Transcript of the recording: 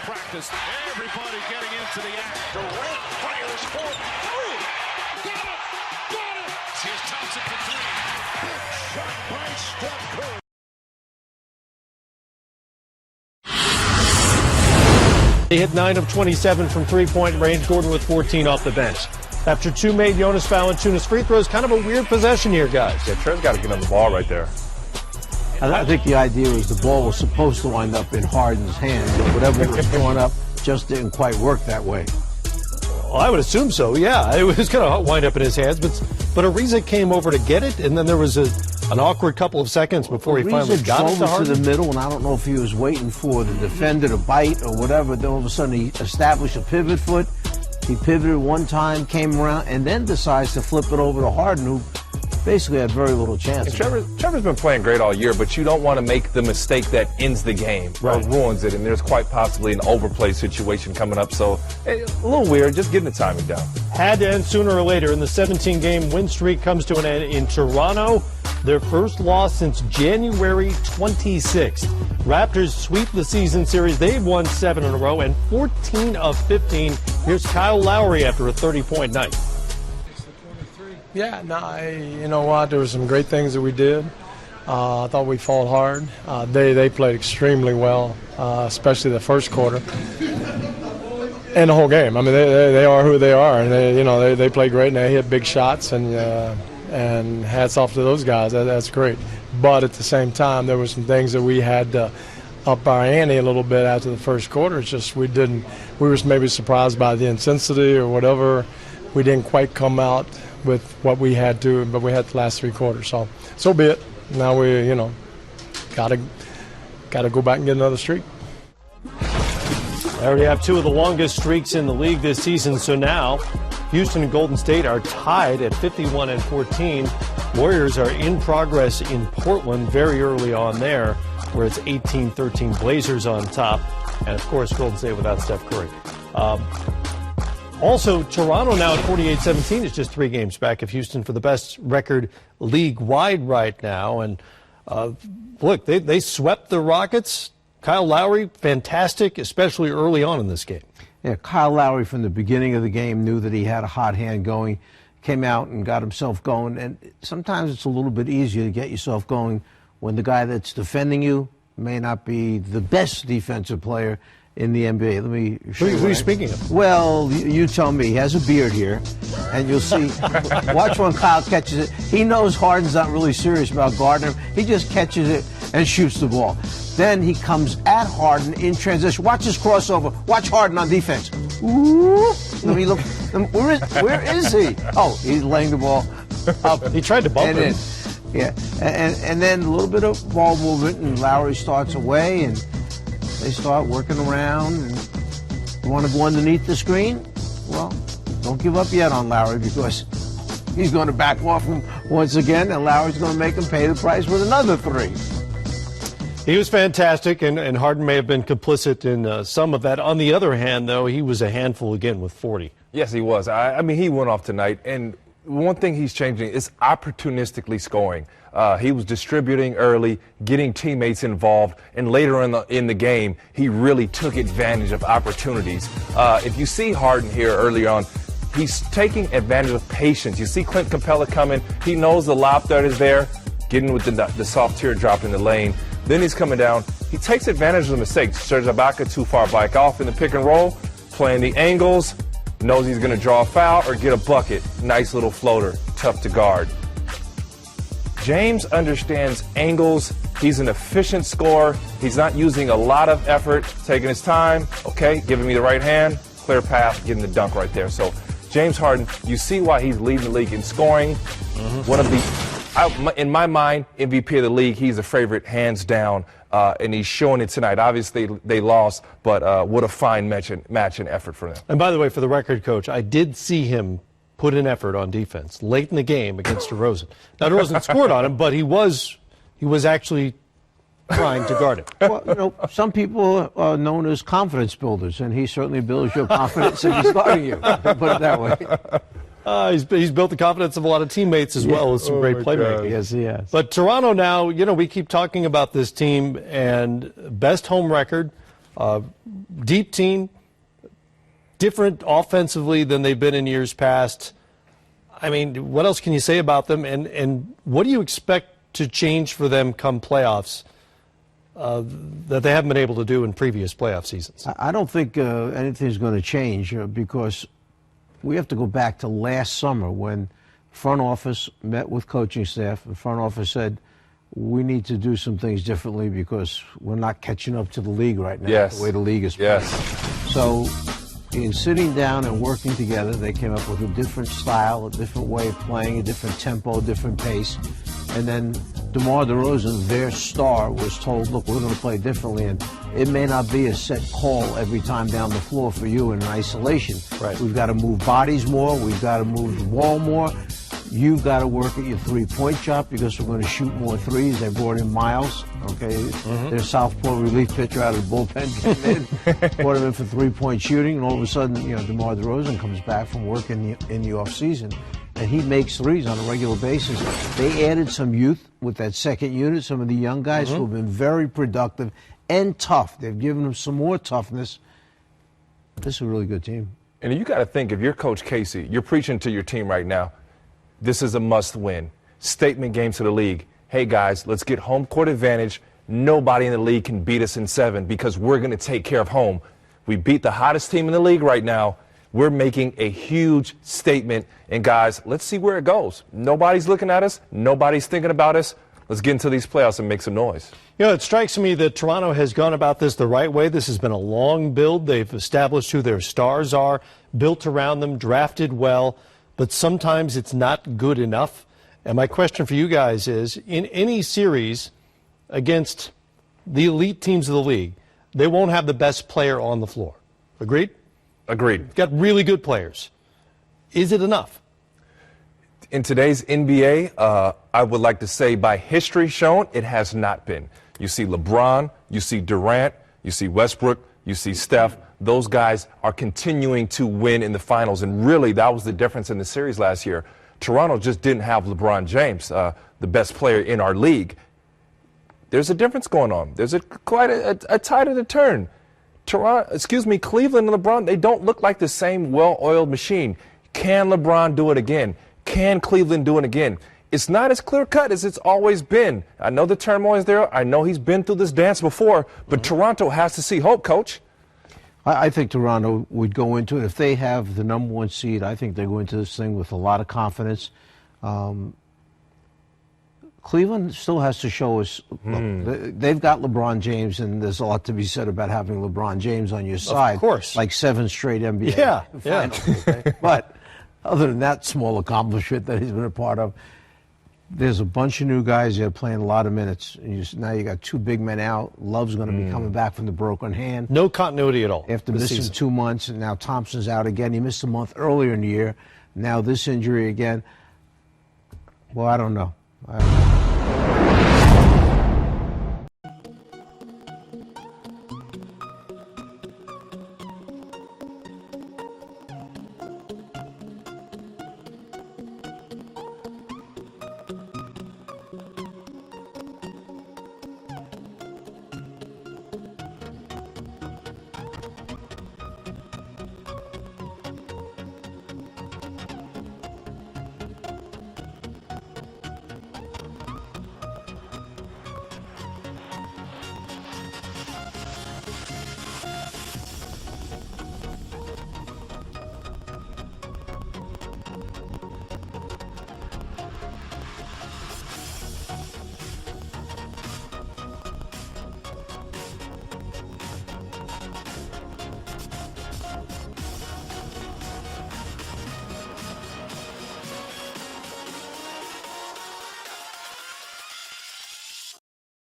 practice. Everybody getting into the act. Durant fires for three. Got it! Got it! Here's Thompson for three. Shot by Steph Curry. He hit 9 of 27 from three-point range. Gordon with 14 off the bench. After two made Jonas Valanciunas free throws, kind of a weird possession here, guys. Yeah, Trent's got to get on the ball right there. I think the idea was the ball was supposed to wind up in Harden's hands, but whatever was drawn up just didn't quite work that way. Well, I would assume so, yeah. It was going to wind up in his hands, but Ariza came over to get it, and then there was an awkward couple of seconds before he finally got it to Harden. To the middle, and I don't know if he was waiting for the defender to bite or whatever. Then all of a sudden he established a pivot foot. He pivoted one time, came around, and then decides to flip it over to Harden, who basically had very little chance. Trevor's been playing great all year, but you don't want to make the mistake that ends the game or ruins it, and there's quite possibly an overplay situation coming up. So a little weird, just getting the timing down. Had to end sooner or later, and the 17-game win streak comes to an end in Toronto. Their first loss since January 26th. Raptors sweep the season series. They've won 7 in a row and 14 of 15. Here's Kyle Lowry after a 30-point night. Yeah, you know what? There were some great things that we did. I thought we fought hard. They played extremely well, especially the first quarter and the whole game. I mean, they are who they are, and they played great and they hit big shots, and hats off to those guys. That's great. But at the same time, there were some things that we had to up our ante a little bit after the first quarter. It's just we were maybe surprised by the intensity or whatever. We didn't quite come out with what we had to, but we had the last three quarters. So be it. Now we, gotta go back and get another streak. They already have two of the longest streaks in the league this season. So now Houston and Golden State are tied at 51 and 14. Warriors are in progress in Portland very early on there, where it's 18-13 Blazers on top. And of course, Golden State without Steph Curry. Also, Toronto now at 48-17 is just 3 games back of Houston for the best record league-wide right now. And look, they swept the Rockets. Kyle Lowry, fantastic, especially early on in this game. Yeah, Kyle Lowry from the beginning of the game knew that he had a hot hand going, came out and got himself going. And sometimes it's a little bit easier to get yourself going when the guy that's defending you may not be the best defensive player in the NBA. Let me show you. Who are you speaking of? Well, you tell me. He has a beard here, and you'll see. Watch when Kyle catches it. He knows Harden's not really serious about guarding him. He just catches it and shoots the ball. Then he comes at Harden in transition. Watch his crossover. Watch Harden on defense. Ooh. Let me look. Where is he? Oh, he's laying the ball up. He tried to bump him. Yeah, and then a little bit of ball movement, and Lowry starts away, and they start working around. And you want to go underneath the screen? Well, don't give up yet on Lowry, because he's going to back off him once again, and Lowry's going to make him pay the price with another 3. He was fantastic, and Harden may have been complicit in some of that. On the other hand, though, he was a handful again with 40. Yes, he was. I mean, he went off tonight, and one thing he's changing is opportunistically scoring. He was distributing early, getting teammates involved, and later in the game, he really took advantage of opportunities. If you see Harden here early on, he's taking advantage of patience. You see Clint Capella coming. He knows the lob threat is there, getting with the soft teardrop in the lane. Then he's coming down. He takes advantage of the mistakes. Serge Ibaka too far back off in the pick and roll, playing the angles, knows he's going to draw a foul or get a bucket. Nice little floater, tough to guard. James understands angles. He's an efficient scorer. He's not using a lot of effort, taking his time. Okay, giving me the right hand, clear path, getting the dunk right there. So James Harden, you see why he's leading the league in scoring. One of the, in my mind, MVP of the league. He's a favorite, hands down, and he's showing it tonight. Obviously, they lost, but what a fine match and effort for them. And by the way, for the record, Coach, I did see him put in effort on defense late in the game against DeRozan. Now, DeRozan scored on him, but he was actually trying to guard him. Well, some people are known as confidence builders, and he certainly builds your confidence if he's guarding you. Put it that way. He's built the confidence of a lot of teammates as well as some great playmaking. Yes, he has. But Toronto now, we keep talking about this team, and best home record, deep team, different offensively than they've been in years past. I mean, what else can you say about them? And what do you expect to change for them come playoffs that they haven't been able to do in previous playoff seasons? I don't think anything's going to change because we have to go back to last summer when front office met with coaching staff. The front office said, we need to do some things differently because we're not catching up to the league right now, Yes. the way the league is playing. Yes. So in sitting down and working together, they came up with a different style, a different way of playing, a different tempo, a different pace. And then DeMar DeRozan, their star, was told, look, we're going to play differently, and it may not be a set call every time down the floor for you in isolation. Right. We've got to move bodies more. We've got to move the ball more. You've got to work at your three-point shot because we're going to shoot more threes. They brought in Miles, okay? Their southpaw relief pitcher out of the bullpen came in, brought him in for three-point shooting, and all of a sudden, DeMar DeRozan comes back from work in the offseason, and he makes threes on a regular basis. They added some youth with that second unit, some of the young guys who have been very productive and tough. They've given them some more toughness. This is a really good team. And you got to think, if you're Coach Casey, you're preaching to your team right now. This is a must-win. Statement game to the league. Hey, guys, let's get home court advantage. Nobody in the league can beat us in 7 because we're going to take care of home. We beat the hottest team in the league right now. We're making a huge statement. And, guys, let's see where it goes. Nobody's looking at us. Nobody's thinking about us. Let's get into these playoffs and make some noise. It strikes me that Toronto has gone about this the right way. This has been a long build. They've established who their stars are, built around them, drafted well. But sometimes it's not good enough. And my question for you guys is, in any series against the elite teams of the league, they won't have the best player on the floor. Agreed? Agreed. Got really good players. Is it enough? In today's NBA, I would like to say by history shown, it has not been. You see LeBron, you see Durant, you see Westbrook, you see Steph. Those guys are continuing to win in the finals, and really that was the difference in the series last year. Toronto just didn't have LeBron James, the best player in our league. There's a difference going on. There's quite a tide of the turn. Cleveland and LeBron, they don't look like the same well-oiled machine. Can LeBron do it again? Can Cleveland do it again? It's not as clear-cut as it's always been. I know the turmoil is there. I know he's been through this dance before, but Toronto has to see hope, Coach. I think Toronto would go into it. If they have the number 1 seed, I think they go into this thing with a lot of confidence. Cleveland still has to show us, look, they've got LeBron James, and there's a lot to be said about having LeBron James on your side. Of course. Like 7 straight NBA finals. Okay? But other than that small accomplishment that he's been a part of, there's a bunch of new guys that are playing a lot of minutes. Now you got 2 big men out. Love's going to be coming back from the broken hand. No continuity at all. After missing 2 months, and now Thompson's out again. He missed a month earlier in the year. Now this injury again. Well, I don't know.